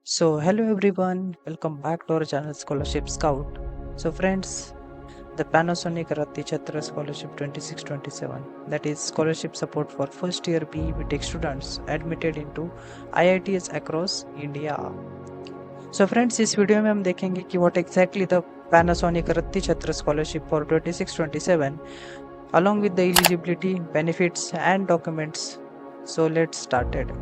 So, hello everyone, welcome back to our channel Scholarship Scout. So, friends, the Panasonic Rati Chhatra Scholarship 2627, that is scholarship support for first year BE Tech students admitted into IITs across India. So, friends, इस video में हम देखेंगे कि what exactly the Panasonic Rati Chhatra Scholarship for 2627 along with the eligibility, benefits and documents. So, let's start it.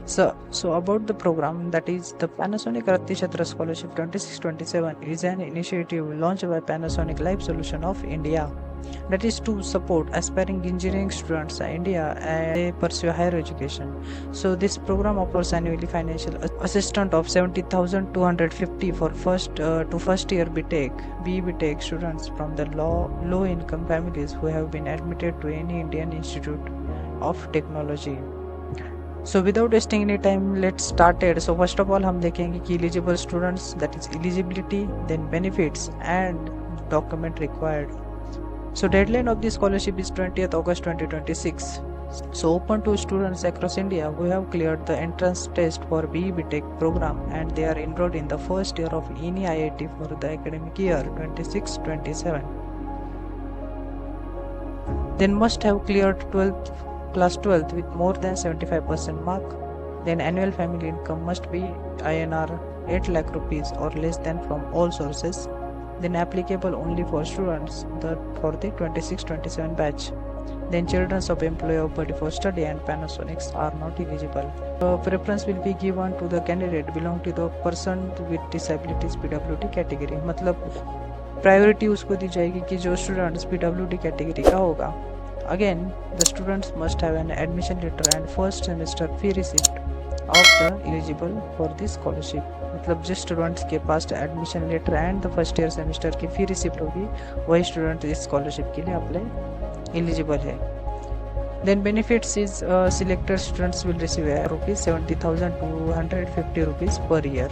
So about the program, that is the Panasonic Rati Chhatra Scholarship 2627 is an initiative launched by Panasonic Life Solution of India, that is to support aspiring engineering students in India as they pursue higher education. So this program offers annually financial assistance of 70,250 for first year BTech students from the low income families who have been admitted to any Indian Institute of Technology. So without wasting any time, let's start it. So first of all हम देखेंगे कि eligible students, that is eligibility, then benefits and document required. So deadline of the scholarship is 20th August 2026. So open to students across India who have cleared the entrance test for BE Tech program and they are enrolled in the first year of any IIT for the academic year 26-27. Then must have cleared 12th class 12th with more than 75% mark. Then annual family income must be INR 8 lakh rupees or less than from all sources. Then applicable only for students for the 26-27 batch. Then children of employee of body for study and Panasonics are not eligible. Preference will be given to the candidate belong to the person with disabilities PWD category. मतलब priority उसको दी जाएगी कि जो students PWD category का होगा. Again, the students must have an admission letter and first semester fee receipt of the eligible for this scholarship. मतलब जिस students के पास admission letter and the first year semester की फी रिसिप्ट होगी वही student इस स्कॉलरशिप के लिए अप्लाई एलिजिबल है. Then benefits is selected students will receive rupees 70,250 rupees per year.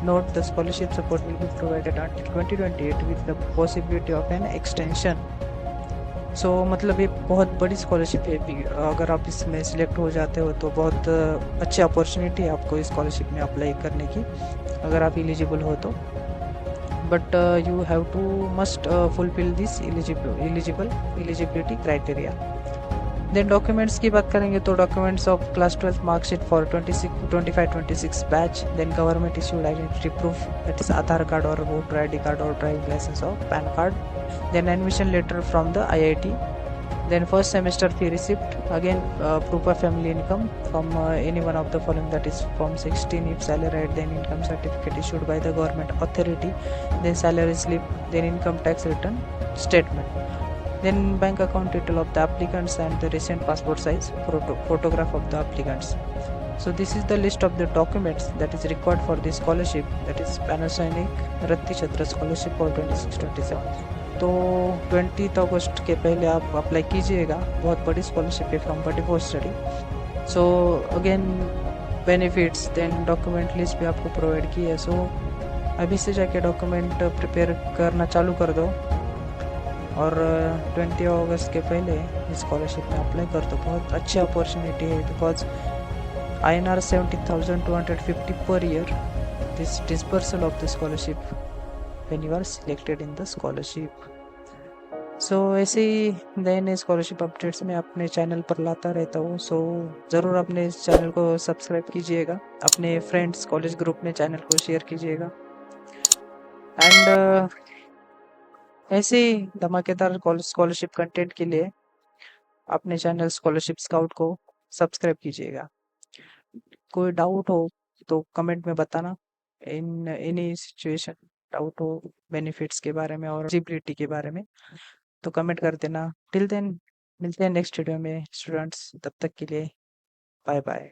Note the scholarship support will be provided until 2028 with the possibility of an extension. सो मतलब ये बहुत बड़ी स्कॉलरशिप है. अगर आप इसमें सिलेक्ट हो जाते हो तो बहुत अच्छी अपॉर्चुनिटी है आपको इस स्कॉलरशिप में अप्लाई करने की अगर आप एलिजिबल हो तो. But you have to must fulfil this eligibility criteria. Then documents की बात करेंगे तो documents of class 12 marksheet for 25-26 batch. Then government issued identity proof, that is Aadhaar card और वोटर ID कार्ड और ड्राइविंग लाइसेंस और PAN card. Then admission letter from the IIT. Then first semester fee receipt. Again, proof of family income from any one of the following, that is Form 16 if salaried. Then income certificate issued by the government authority. Then salary slip. Then income tax return statement. Then bank account detail of the applicants and the recent passport size photograph of the applicants. So this is the list of the documents that is required for this scholarship, that is Panasonic Rati Chhatra Scholarship for 26-27. तो 20 अगस्त के पहले आप apply कीजिएगा. बहुत बड़ी scholarship है from buddy for study. So again benefits, then document list भी आपको प्रोवाइड की है. सो अभी से जाके डॉक्यूमेंट प्रिपेयर करना चालू कर दो और 20 अगस्त के पहले इस स्कॉलरशिप में अप्लाई कर दो. बहुत अच्छी अपॉर्चुनिटी है because INR 70,250 per year this dispersal of the scholarship when you are selected in the scholarship. सो ऐसे ही नए नए स्कॉलरशिप अपडेट्स मैं अपने चैनल पर लाता रहता हूँ. सो ज़रूर अपने इस चैनल को सब्सक्राइब कीजिएगा, अपने फ्रेंड्स कॉलेज ग्रुप में चैनल को शेयर कीजिएगा एंड ऐसे ही धमाकेदार स्कॉलरशिप कंटेंट के लिए अपने चैनल स्कॉलरशिप स्काउट को सब्सक्राइब कीजिएगा. कोई डाउट हो तो कमेंट में बताना. इन एनी सिचुएशन डाउट हो बेनिफिट्स के बारे में और एलिजिबिलिटी के बारे में तो कमेंट कर देना. टिल देन मिलते हैं नेक्स्ट वीडियो में स्टूडेंट्स. तब तक के लिए बाय बाय.